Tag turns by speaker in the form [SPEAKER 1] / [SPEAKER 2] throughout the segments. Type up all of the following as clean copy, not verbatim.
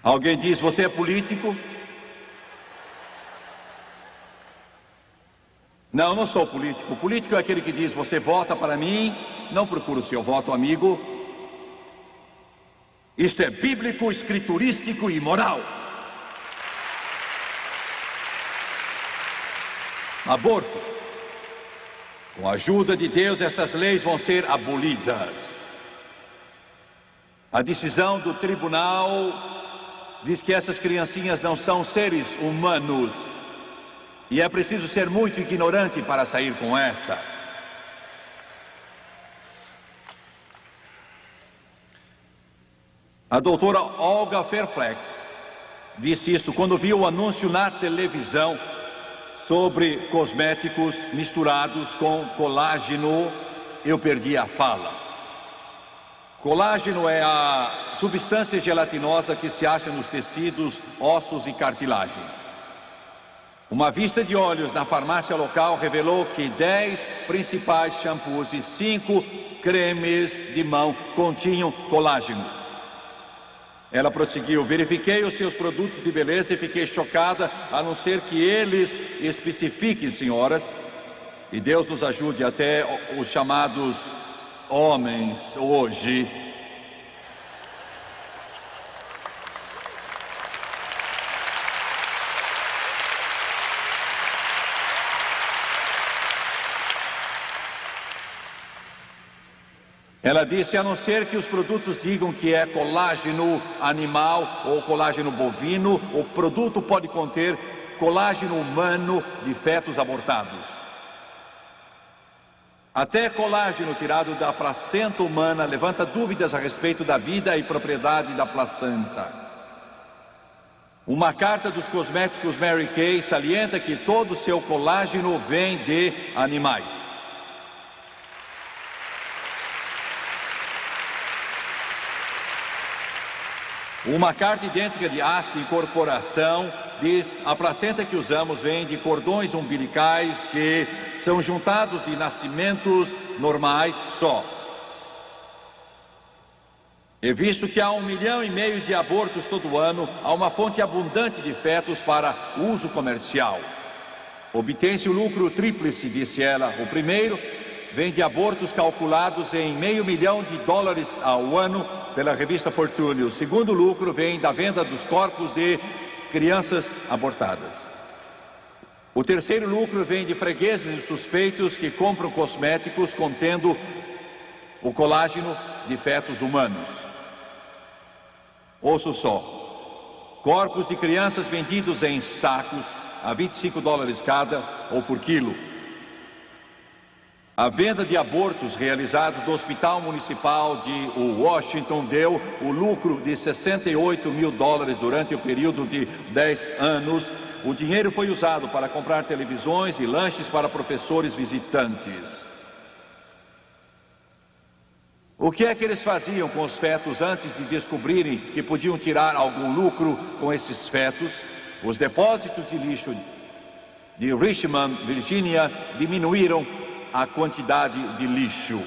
[SPEAKER 1] Alguém diz: você é político? Não, não sou político. Político é aquele que diz: você vota para mim, não procura o seu voto, amigo. Isto é bíblico, escriturístico e moral. Aborto. Com a ajuda de Deus, essas leis vão ser abolidas. A decisão do tribunal diz que essas criancinhas não são seres humanos. E é preciso ser muito ignorante para sair com essa. A doutora Olga Fairfax disse isto quando viu o anúncio na televisão sobre cosméticos misturados com colágeno. Eu perdi a fala. Colágeno é a substância gelatinosa que se acha nos tecidos, ossos e cartilagens. Uma vista de olhos na farmácia local revelou que 10 principais shampoos e 5 cremes de mão continham colágeno. Ela prosseguiu: verifiquei os seus produtos de beleza e fiquei chocada, a não ser que eles especifiquem, senhoras, e Deus nos ajude, até os chamados homens hoje. Ela disse: a não ser que os produtos digam que é colágeno animal ou colágeno bovino, o produto pode conter colágeno humano de fetos abortados. Até colágeno tirado da placenta humana levanta dúvidas a respeito da vida e propriedade da placenta. Uma carta dos cosméticos Mary Kay salienta que todo o seu colágeno vem de animais. Uma carta idêntica de Aspen Corporação diz: a placenta que usamos vem de cordões umbilicais que são juntados de nascimentos normais só. E visto que há 1,5 milhão de abortos todo ano, há uma fonte abundante de fetos para uso comercial. Obtém-se o lucro tríplice, disse ela. O primeiro vem de abortos calculados em $500 milhão ao ano pela revista Fortune. O segundo lucro vem da venda dos corpos de crianças abortadas. O terceiro lucro vem de fregueses e suspeitos que compram cosméticos contendo o colágeno de fetos humanos. Ouço só: corpos de crianças vendidos em sacos a $25 cada ou por quilo. A venda de abortos realizados no Hospital Municipal de Washington deu o lucro de $68 mil durante o período de 10 anos. O dinheiro foi usado para comprar televisões e lanches para professores visitantes. O que é que eles faziam com os fetos antes de descobrirem que podiam tirar algum lucro com esses fetos? Os depósitos de lixo de Richmond, Virgínia, diminuíram a quantidade de lixo.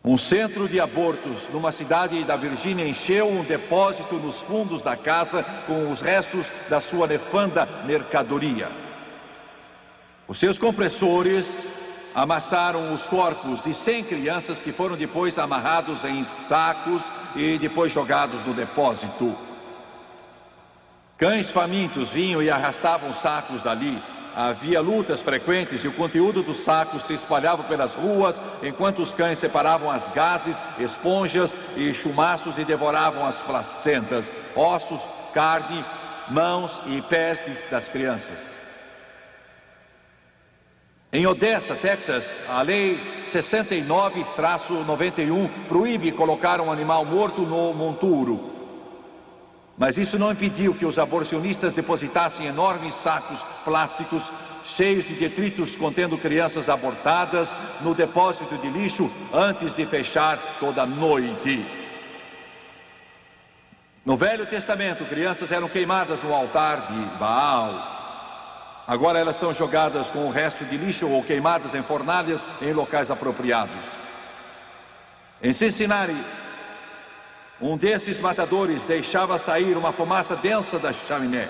[SPEAKER 1] Um centro de abortos numa cidade da Virgínia encheu um depósito nos fundos da casa com os restos da sua nefanda mercadoria. Os seus compressores amassaram os corpos de 100 crianças que foram depois amarrados em sacos e depois jogados no depósito. Cães famintos vinham e arrastavam sacos dali. Havia lutas frequentes e o conteúdo dos sacos se espalhava pelas ruas, enquanto os cães separavam as gases, esponjas e chumaços e devoravam as placentas, ossos, carne, mãos e pés das crianças. Em Odessa, Texas, a lei 69-91 proíbe colocar um animal morto no monturo. Mas isso não impediu que os aborcionistas depositassem enormes sacos plásticos cheios de detritos contendo crianças abortadas no depósito de lixo antes de fechar toda noite. No Velho Testamento, crianças eram queimadas no altar de Baal. Agora elas são jogadas com o resto de lixo ou queimadas em fornalhas em locais apropriados. Em Cincinnati, um desses matadores deixava sair uma fumaça densa da chaminé.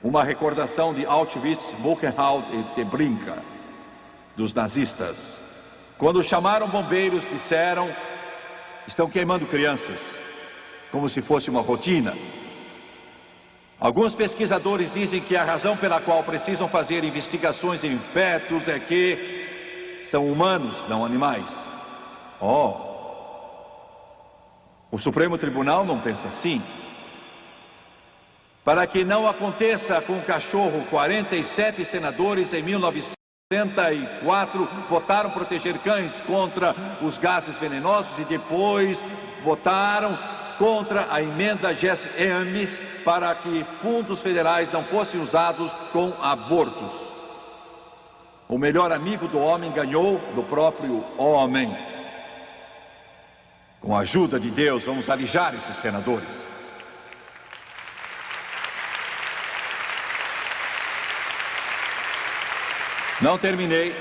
[SPEAKER 1] Uma recordação de Auschwitz, Buchenwald e Treblinka, dos nazistas. Quando chamaram bombeiros, disseram: estão queimando crianças, como se fosse uma rotina. Alguns pesquisadores dizem que a razão pela qual precisam fazer investigações em fetos é que são humanos, não animais. O Supremo Tribunal não pensa assim. Para que não aconteça com o cachorro, 47 senadores em 1904 votaram proteger cães contra os gases venenosos e depois votaram contra a emenda Jesse Ames para que fundos federais não fossem usados com abortos. O melhor amigo do homem ganhou do próprio homem. Com a ajuda de Deus, vamos alijar esses senadores. Não terminei.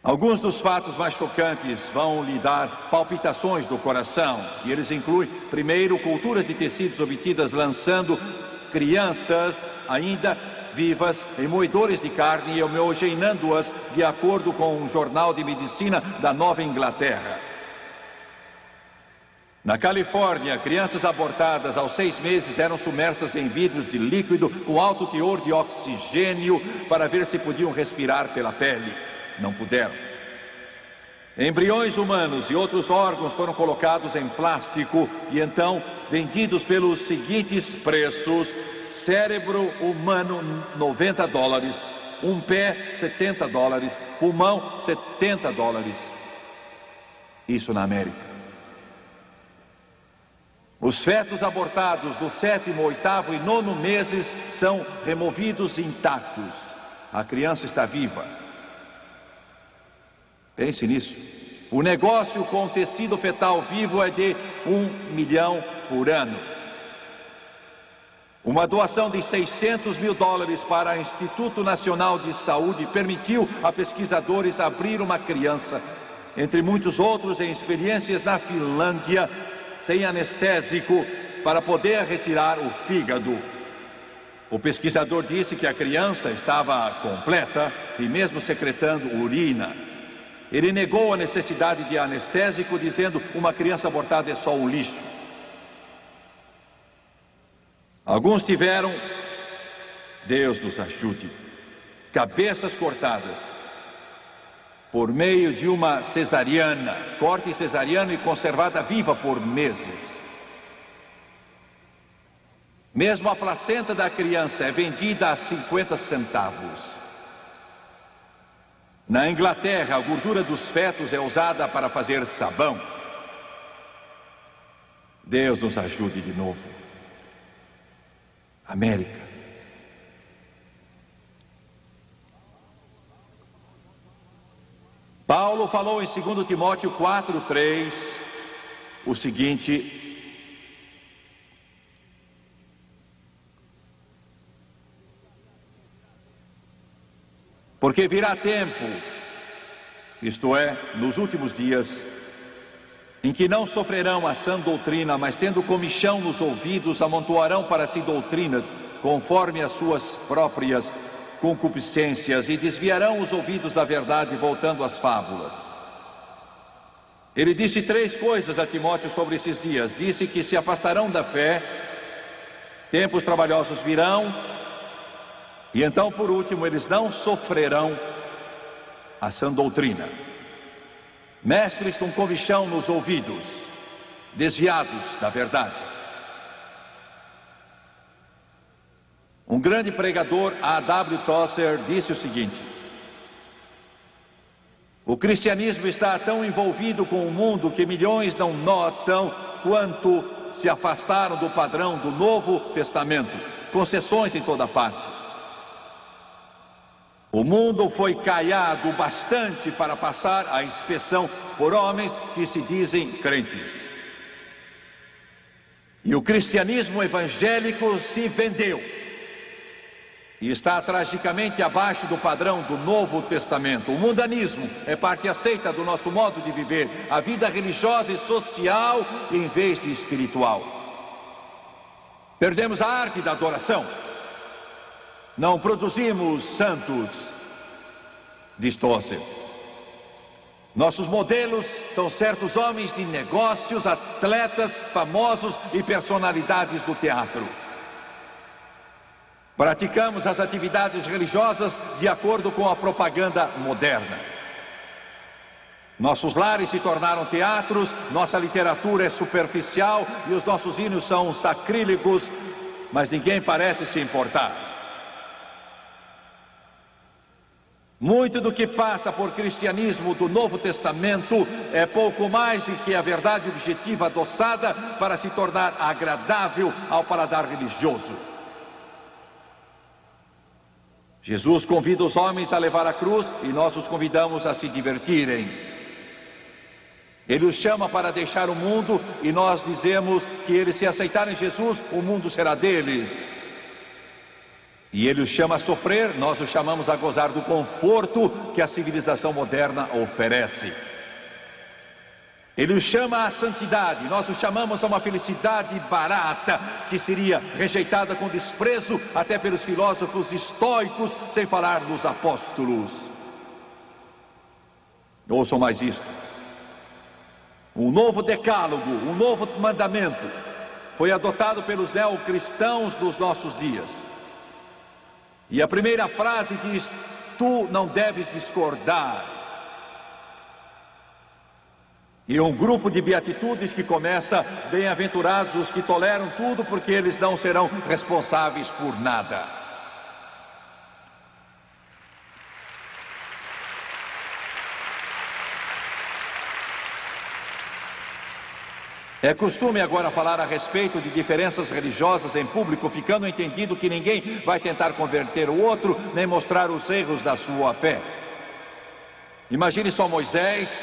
[SPEAKER 1] Alguns dos fatos mais chocantes vão lhe dar palpitações do coração. E eles incluem, primeiro, culturas de tecidos obtidas lançando crianças ainda vivas em moedores de carne e homogeneando-as de acordo com um jornal de medicina da Nova Inglaterra. Na Califórnia, crianças abortadas aos 6 meses eram submersas em vidros de líquido com alto teor de oxigênio para ver se podiam respirar pela pele. Não puderam. Embriões humanos e outros órgãos foram colocados em plástico e então vendidos pelos seguintes preços: cérebro humano $90, um pé $70, pulmão $70. Isso na América. Os fetos abortados do 7º, 8º e 9º meses são removidos intactos. A criança está viva. Pense nisso. O negócio com tecido fetal vivo é de $1 milhão por ano. Uma doação de $600 mil para o Instituto Nacional de Saúde permitiu a pesquisadores abrir uma criança, entre muitos outros, em experiências na Finlândia, sem anestésico, para poder retirar o fígado. O pesquisador disse que a criança estava completa e mesmo secretando urina. Ele negou a necessidade de anestésico, dizendo: uma criança abortada é só um lixo. Alguns tiveram, Deus nos ajude, cabeças cortadas por meio de uma cesariana, corte cesariano e conservada viva por meses. Mesmo a placenta da criança é vendida a 50 centavos. Na Inglaterra, a gordura dos fetos é usada para fazer sabão. Deus nos ajude de novo. América. Paulo falou em 2 Timóteo 4:3 o seguinte: porque virá tempo, isto é, nos últimos dias, em que não sofrerão a sã doutrina, mas tendo comichão nos ouvidos, amontoarão para si doutrinas, conforme as suas próprias concupiscências, e desviarão os ouvidos da verdade, voltando às fábulas. Ele disse 3 coisas a Timóteo sobre esses dias. Disse que se afastarão da fé, tempos trabalhosos virão, e então, por último, eles não sofrerão a sã doutrina. Mestres com comichão nos ouvidos, desviados da verdade. Um grande pregador, A.W. Tozer, disse o seguinte: o cristianismo está tão envolvido com o mundo que milhões não notam quanto se afastaram do padrão do Novo Testamento. Concessões em toda parte. O mundo foi caiado bastante para passar a inspeção por homens que se dizem crentes. E o cristianismo evangélico se vendeu. e está tragicamente abaixo do padrão do Novo Testamento. O mundanismo é parte aceita do nosso modo de viver, a vida religiosa e social em vez de espiritual. Perdemos a arte da adoração. Não produzimos santos, distorce. Nossos modelos são certos homens de negócios, atletas, famosos e personalidades do teatro. Praticamos as atividades religiosas de acordo com a propaganda moderna. Nossos lares se tornaram teatros, nossa literatura é superficial e os nossos hinos são sacrílegos, mas ninguém parece se importar. Muito do que passa por cristianismo do Novo Testamento é pouco mais do que a verdade objetiva adoçada para se tornar agradável ao paladar religioso. Jesus convida os homens a levar a cruz e nós os convidamos a se divertirem. Ele os chama para deixar o mundo e nós dizemos que eles, se aceitarem Jesus, o mundo será deles. E ele os chama a sofrer, nós os chamamos a gozar do conforto que a civilização moderna oferece. Ele os chama à santidade, nós os chamamos a uma felicidade barata, que seria rejeitada com desprezo até pelos filósofos estoicos, sem falar dos apóstolos. Ouçam mais isto. Um novo decálogo, um novo mandamento, foi adotado pelos neocristãos dos nossos dias. E a primeira frase diz: tu não deves discordar. E um grupo de beatitudes que começa: bem-aventurados os que toleram tudo, porque eles não serão responsáveis por nada. É costume agora falar a respeito de diferenças religiosas em público, ficando entendido que ninguém vai tentar converter o outro, nem mostrar os erros da sua fé. Imagine só Moisés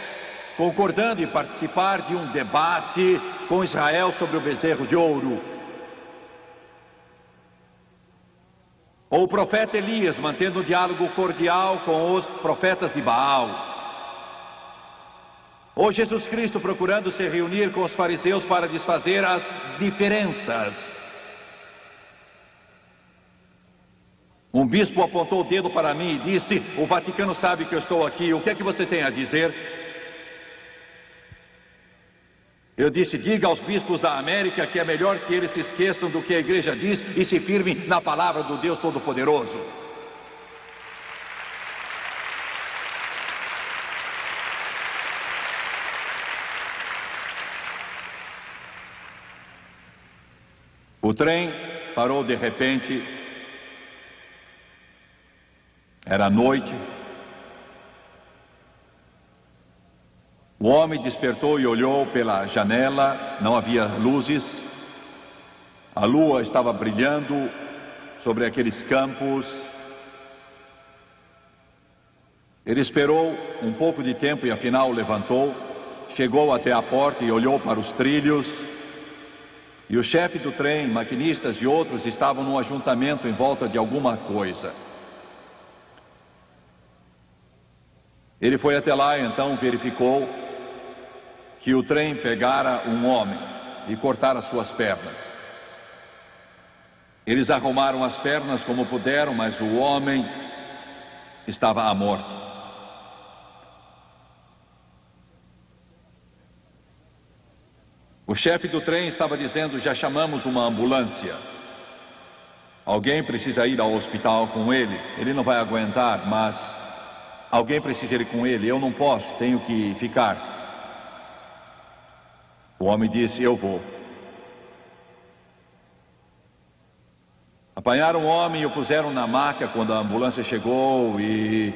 [SPEAKER 1] concordando em participar de um debate com Israel sobre o bezerro de ouro. Ou o profeta Elias mantendo um diálogo cordial com os profetas de Baal. Ou Jesus Cristo procurando se reunir com os fariseus para desfazer as diferenças. Um bispo apontou o dedo para mim e disse: o Vaticano sabe que eu estou aqui, o que é que você tem a dizer? Eu disse: diga aos bispos da América que é melhor que eles se esqueçam do que a igreja diz e se firmem na palavra do Deus Todo-Poderoso. O trem parou de repente, era noite. O homem despertou e olhou pela janela, não havia luzes, a lua estava brilhando sobre aqueles campos. Ele esperou um pouco de tempo e afinal levantou, chegou até a porta e olhou para os trilhos. E o chefe do trem, maquinistas e outros estavam num ajuntamento em volta de alguma coisa. Ele foi até lá e então verificou que o trem pegara um homem e cortara suas pernas. Eles arrumaram as pernas como puderam, mas o homem estava à morte. O chefe do trem estava dizendo: já chamamos uma ambulância. Alguém precisa ir ao hospital com ele. Ele não vai aguentar, mas alguém precisa ir com ele. Eu não posso, tenho que ficar. O homem disse: eu vou. Apanharam o homem e o puseram na maca quando a ambulância chegou e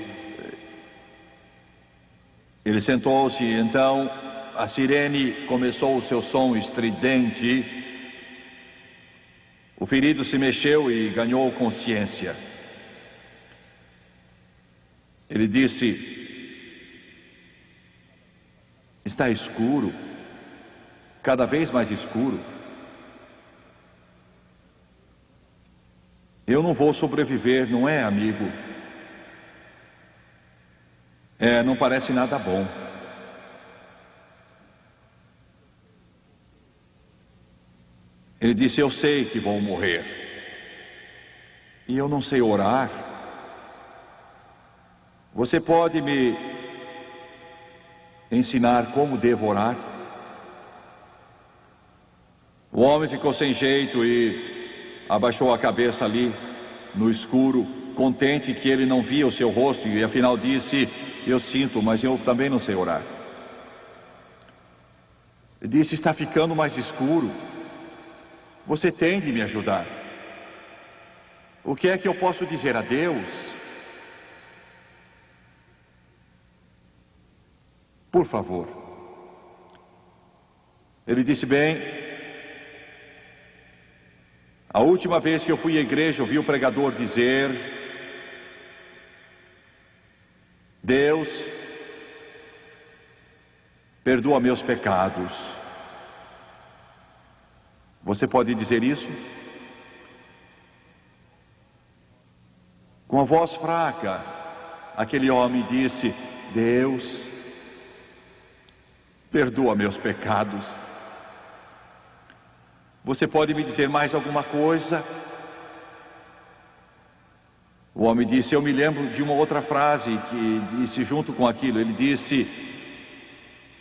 [SPEAKER 1] ele sentou-se. Então a sirene começou o seu som estridente. O ferido se mexeu e ganhou consciência. Ele disse: está escuro, cada vez mais escuro. Eu não vou sobreviver, não é, amigo? Não parece nada bom. Ele disse: eu sei que vou morrer. E eu não sei orar. Você pode me ensinar como devo orar? O homem ficou sem jeito e abaixou a cabeça ali no escuro, contente que ele não via o seu rosto, e afinal disse: eu sinto, mas eu também não sei orar. Ele disse: está ficando mais escuro. Você tem de me ajudar. O que é que eu posso dizer a Deus? Por favor. Ele disse: bem, a última vez que eu fui à igreja, eu vi o pregador dizer: Deus, perdoa meus pecados. Você pode dizer isso? Com a voz fraca, aquele homem disse: Deus, perdoa meus pecados. Você pode me dizer mais alguma coisa? O homem disse: eu me lembro de uma outra frase que disse junto com aquilo. Ele disse: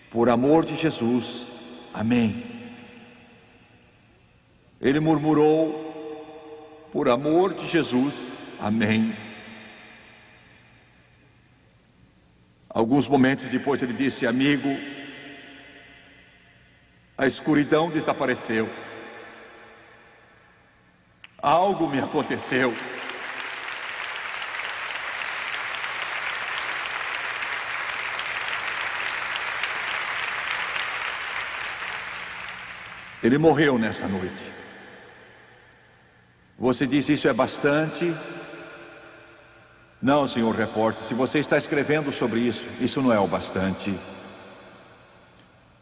[SPEAKER 1] por amor de Jesus, amém. Ele murmurou: por amor de Jesus, amém. Alguns momentos depois ele disse: amigo, a escuridão desapareceu. Algo me aconteceu. Ele morreu nessa noite. Você diz: isso é bastante? Não, senhor repórter, se você está escrevendo sobre isso, isso não é o bastante.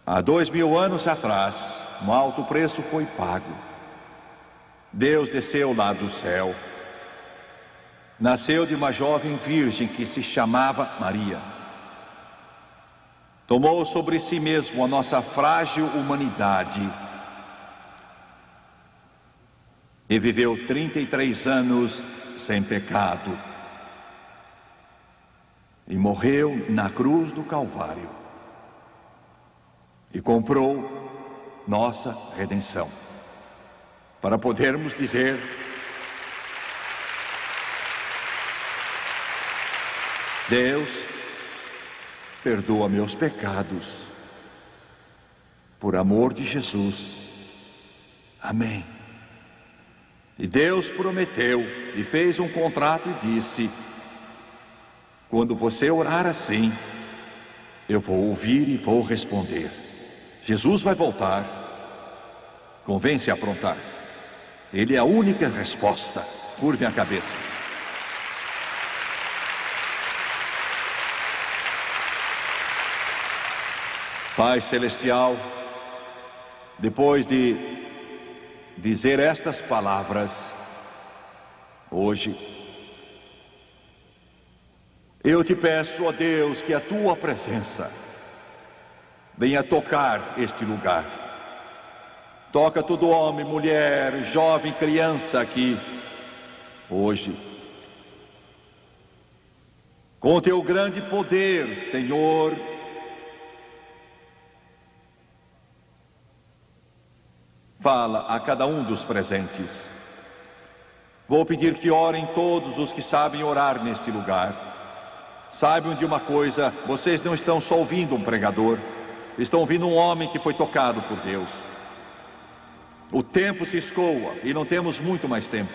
[SPEAKER 1] Há 2000 anos atrás, um alto preço foi pago. Deus desceu lá do céu. Nasceu de uma jovem virgem que se chamava Maria. Tomou sobre si mesmo a nossa frágil humanidade e viveu 33 anos sem pecado. E morreu na cruz do Calvário. E comprou nossa redenção. Para podermos dizer: Deus, perdoa meus pecados. Por amor de Jesus, amém. E Deus prometeu e fez um contrato e disse: quando você orar assim, eu vou ouvir e vou responder. Jesus vai voltar. Convém-se a aprontar. Ele é a única resposta. Curve a cabeça. Pai Celestial, depois de dizer estas palavras, hoje, eu te peço, ó Deus, que a tua presença venha tocar este lugar. Toca todo homem, mulher, jovem, criança aqui, hoje. Com teu grande poder, Senhor, fala a cada um dos presentes. Vou pedir que orem todos os que sabem orar neste lugar. Saibam de uma coisa: vocês não estão só ouvindo um pregador, estão ouvindo um homem que foi tocado por Deus. O tempo se escoa e não temos muito mais tempo.